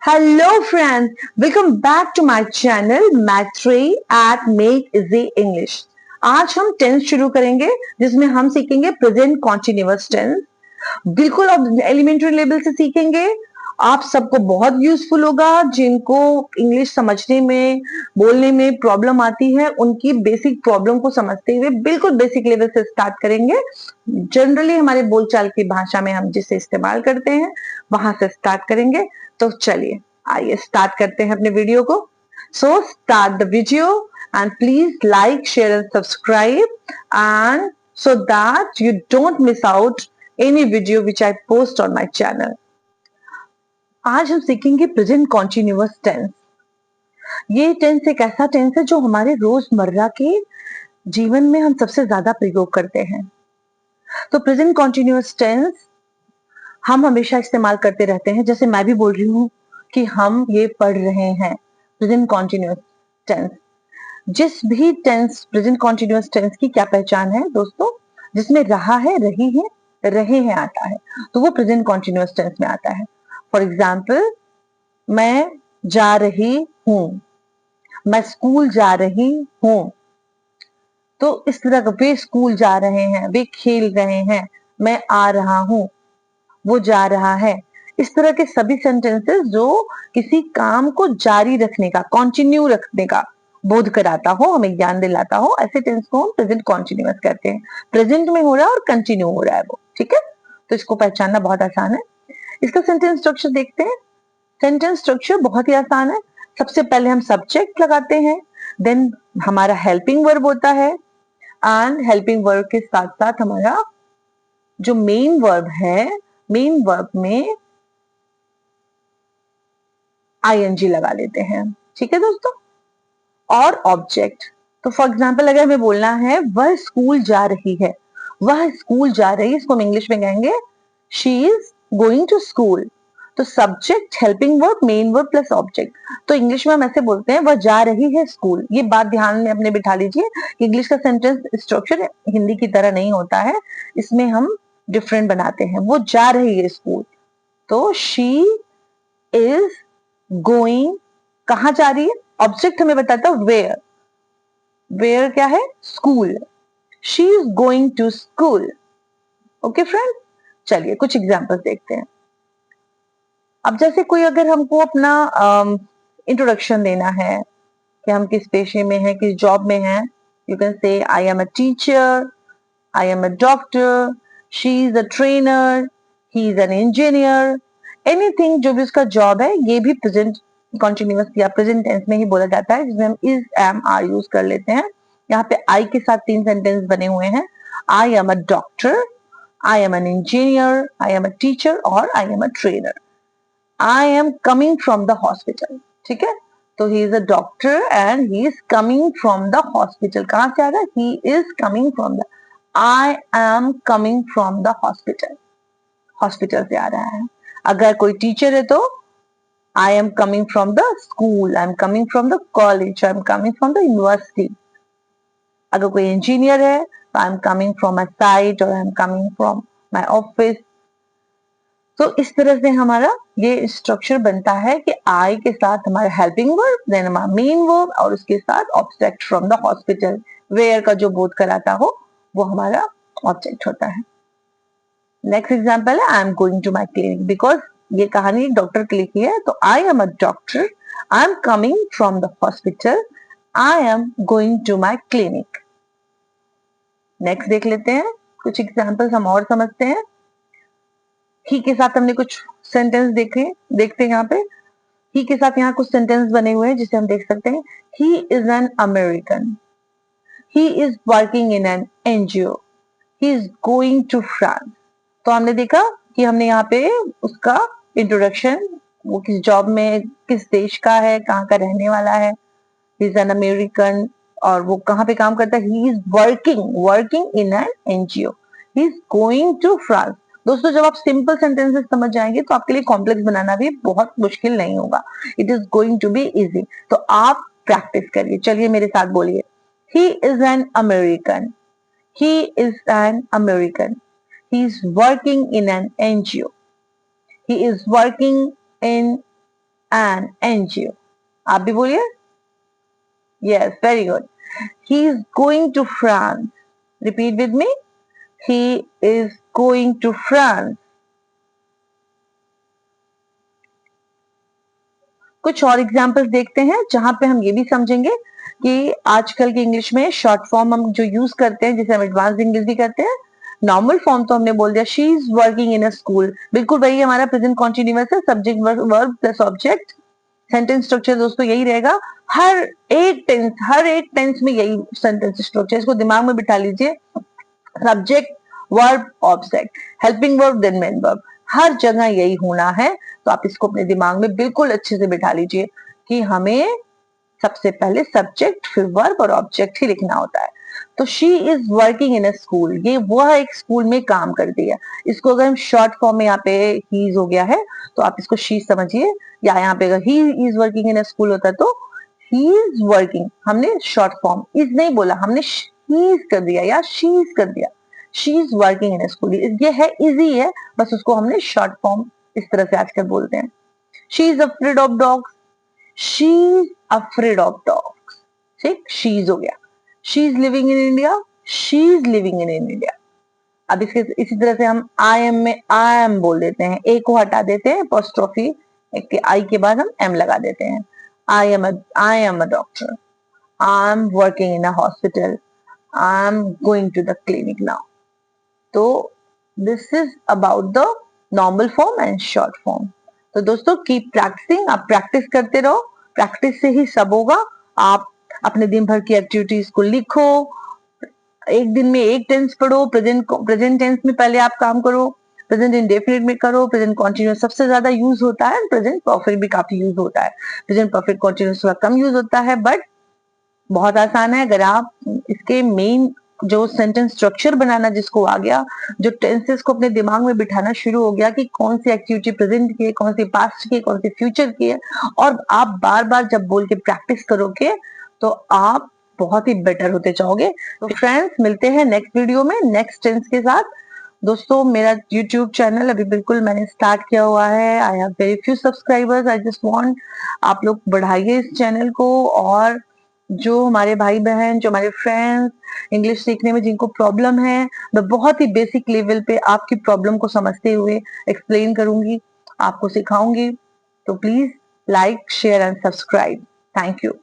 Hello friends, welcome back to my channel Math3 at Make Easy English। आज हम tense शुरू करेंगे जिसमें हम सीखेंगे प्रेजेंट कॉन्टिन्यूअस टेंस। बिल्कुल आप एलिमेंट्री लेवल से सीखेंगे। आप सबको बहुत यूजफुल होगा। जिनको इंग्लिश समझने में बोलने में प्रॉब्लम आती है उनकी बेसिक प्रॉब्लम को समझते हुए बिल्कुल बेसिक लेवल से स्टार्ट करेंगे। जनरली हमारे बोलचाल की भाषा में हम जिसे इस्तेमाल करते हैं वहां से स्टार्ट करेंगे। तो चलिए आइए स्टार्ट करते हैं अपने वीडियो को। So start the video and please like share and subscribe and so that you don't miss out any video which I post on my channel। आज हम सीखेंगे प्रेजेंट कॉन्टिन्यूअस टेंस। ये टेंस एक ऐसा टेंस है जो हमारे रोजमर्रा के जीवन में हम सबसे ज्यादा प्रयोग करते हैं। तो प्रेजेंट कॉन्टिन्यूअस टेंस हम हमेशा इस्तेमाल करते रहते हैं। जैसे मैं भी बोल रही हूँ कि हम ये पढ़ रहे हैं प्रेजेंट कॉन्टिन्यूअस टेंस। जिस भी टेंस प्रेजेंट कॉन्टिन्यूअस टेंस की क्या पहचान है दोस्तों, जिसमें रहा है, रही है, रहे हैं आता है तो वो प्रेजेंट कॉन्टिन्यूअस टेंस में आता है। फॉर एग्जाम्पल, मैं जा रही हूं, मैं स्कूल जा रही हूं। तो इस तरह का वे स्कूल जा रहे हैं, वे खेल रहे हैं, मैं आ रहा हूं, वो जा रहा है। इस तरह के सभी सेंटेंसेस जो किसी काम को जारी रखने का, कंटिन्यू रखने का बोध कराता हो, हमें ज्ञान दिलाता हो, ऐसे टेंस को हम प्रेजेंट कॉन्टिन्यूअस कहते हैं। प्रेजेंट में हो रहा है और कंटिन्यू हो रहा है वो, ठीक है। तो इसको पहचानना बहुत आसान है। इसका सेंटेंस स्ट्रक्चर देखते हैं। सेंटेंस स्ट्रक्चर बहुत ही आसान है। सबसे पहले हम सब्जेक्ट लगाते हैं, देन हमारा हेल्पिंग वर्ब होता है एंड हेल्पिंग वर्ब के साथ साथ हमारा जो मेन वर्ब है, मेन वर्ब में आईएनजी लगा लेते हैं, ठीक है दोस्तों। और ऑब्जेक्ट, तो फॉर एग्जाम्पल अगर हमें बोलना है वह स्कूल जा रही है, वह स्कूल जा रही है, इसको हम इंग्लिश में कहेंगे she is going to school. तो subject, helping verb, main verb plus object. तो इंग्लिश में हम ऐसे बोलते हैं वह जा रही है स्कूल। ये बात ध्यान में अपने बिठा लीजिए कि इंग्लिश का सेंटेंस स्ट्रक्चर हिंदी की तरह नहीं होता है, इसमें हम डिफरेंट बनाते हैं। वो जा रही है स्कूल, तो शी इज गोइंग, कहां जा रही है, ऑब्जेक्ट हमें बताता है वेयर, वेयर क्या है, school. She is going to school. Okay friend, चलिए कुछ एग्जांपल्स देखते हैं। अब जैसे कोई अगर हमको अपना इंट्रोडक्शन देना है कि हम किस पेशे में हैं, किस जॉब में हैं, you can say I am a teacher, I am a doctor, she is a trainer, he is an engineer. Anything जो भी उसका जॉब है, ये भी प्रेजेंट कॉन्टिन्यूअस या प्रेजेंट टेंस में ही बोला जाता है, जिसमें हम इज, एम, आर यूज कर लेते हैं। यहाँ पे आई के साथ 3 सेंटेंस बने हुए हैं। I am a doctor, I am an engineer, I am a teacher और I am a trainer. I am coming from the hospital, ठीक है। तो he is a doctor and he is coming from the hospital. कहां से आ रहा है, he is coming from the, I am coming from the hospital, hospital से आ रहा है। अगर कोई टीचर है तो I am coming from the school, I am coming from the college, I am coming from the university. अगर कोई इंजीनियर है तो I am coming from my site और I am coming from my office. तो इस तरह से हमारा ये स्ट्रक्चर बनता है कि आई के साथ हमारा हेल्पिंग वर्ब, देन हमारा मेन वर्ब और उसके साथ object from the hospital. Where का जो बोध कराता हो वो हमारा ऑब्जेक्ट होता है। नेक्स्ट एग्जाम्पल है I am going to my clinic. Because ये कहानी डॉक्टर की लिखी है, तो I am a doctor, I am coming from the hospital, I am going to my clinic. Next देख लेते हैं कुछ एग्जाम्पल्स, हम और समझते हैं। ही के साथ हमने कुछ सेंटेंस देखते हैं यहाँ पे। ही के साथ यहाँ कुछ सेंटेंस बने हुए हैं जिसे हम देख सकते हैं। He is an American, he is working in an NGO, he is going to France. तो हमने देखा कि हमने यहाँ पे उसका इंट्रोडक्शन, वो किस जॉब में, किस देश का है, कहाँ का रहने वाला है, ही इज एन अमेरिकन, और वो कहाँ पे काम करता है, he is working in an NGO, he is going to France. दोस्तों जब आप सिंपल सेंटेंसेस समझ जाएंगे तो आपके लिए कॉम्प्लेक्स बनाना भी बहुत मुश्किल नहीं होगा। It is going to be easy. तो आप प्रैक्टिस करिए, चलिए मेरे साथ बोलिए। He is an American, he is an American, he is working in an NGO, he is working in an NGO. आप भी बोलिए. Yes, very good. He is going to France. Repeat with me. He is going to France. कुछ और examples देखते हैं जहां पे हम ये भी समझेंगे कि आजकल की इंग्लिश में शॉर्ट फॉर्म हम जो यूज करते हैं, जिसे हम एडवांस इंग्लिश भी करते हैं. नॉर्मल फॉर्म तो हमने बोल दिया, she is working in a school. बिल्कुल वही हमारा प्रेजेंट कॉन्टिन्यूअस है, subject verb plus object. Sentence structure दोस्तों यही रहेगा. हर एक टेंस में यही सेंटेंस स्ट्रक्चर, इसको दिमाग में बिठा लीजिए. Subject, verb, object, helping verb, then main verb, हर जगह यही होना है. तो आप इसको अपने दिमाग में बिल्कुल अच्छे से बिठा लीजिए कि हमें सबसे पहले सब्जेक्ट, फिर वर्ब और ऑब्जेक्ट ही लिखना होता है. तो she is working in a school, ये वह एक स्कूल में काम करती है. इसको अगर हम शॉर्ट फॉर्म में, यहाँ पे ही इज हो गया है तो आप इसको शी समझिए, या यहाँ पे अगर ही is working in a school होता तो ही इज वर्किंग, हमने शॉर्ट फॉर्म इज नहीं बोला, हमने ही इज कर दिया या शी इज कर दिया. She is working in a school, ये है इजी है, बस उसको हमने शॉर्ट फॉर्म इस तरह से आजकल बोलते हैं. She is afraid of dogs. She is afraid of dogs. ठीक, शी इज हो गया. She is living in India. She is living in India. अब इसके इसी तरह से हम आई एम में आई एम बोल देते हैं, ए को हटा देते हैं, अपोस्ट्रोफी आई के बाद हम एम लगा देते हैं. I am a doctor. I am working in a hospital. I am going to the clinic now. तो this is about the normal form and short form. तो दोस्तों कीप प्रैक्टिसिंग, आप प्रैक्टिस करते रहो, प्रैक्टिस से ही सब होगा. आप अपने दिन भर की एक्टिविटीज को लिखो, एक दिन में एक टेंस पढ़ो, प्रेजेंट टेंस में पहले आप काम करो, प्रेजेंट इंडेफिनिट में करो, प्रेजेंट कॉन्टिन्यूस सबसे ज्यादा यूज होता है, प्रेजेंट परफेक्ट भी काफी यूज होता है. प्रेजेंट परफेक्ट कॉन्टिन्यूस थोड़ा कम यूज होता है, बट बहुत आसान है. अगर आप इसके मेन जो सेंटेंस स्ट्रक्चर बनाना जिसको आ गया, जो टेंसेस को अपने दिमाग में बिठाना शुरू हो गया कि कौन सी एक्टिविटी प्रेजेंट की है, कौन सी पास्ट की है, कौन सी फ्यूचर की है, और आप बार बार जब बोल के प्रैक्टिस करोगे तो आप बहुत ही बेटर होते जाओगे. तो फ्रेंड्स मिलते हैं नेक्स्ट वीडियो में नेक्स्ट टेंस के साथ. दोस्तों मेरा YouTube चैनल अभी बिल्कुल मैंने स्टार्ट किया हुआ है. I have very few subscribers. I just want आप लोग बढ़ाइए इस चैनल को, और जो हमारे भाई बहन, जो हमारे फ्रेंड्स इंग्लिश सीखने में जिनको प्रॉब्लम है, मैं बहुत ही बेसिक लेवल पे आपकी प्रॉब्लम को समझते हुए एक्सप्लेन करूंगी, आपको सिखाऊंगी. तो please like, share and subscribe. Thank you.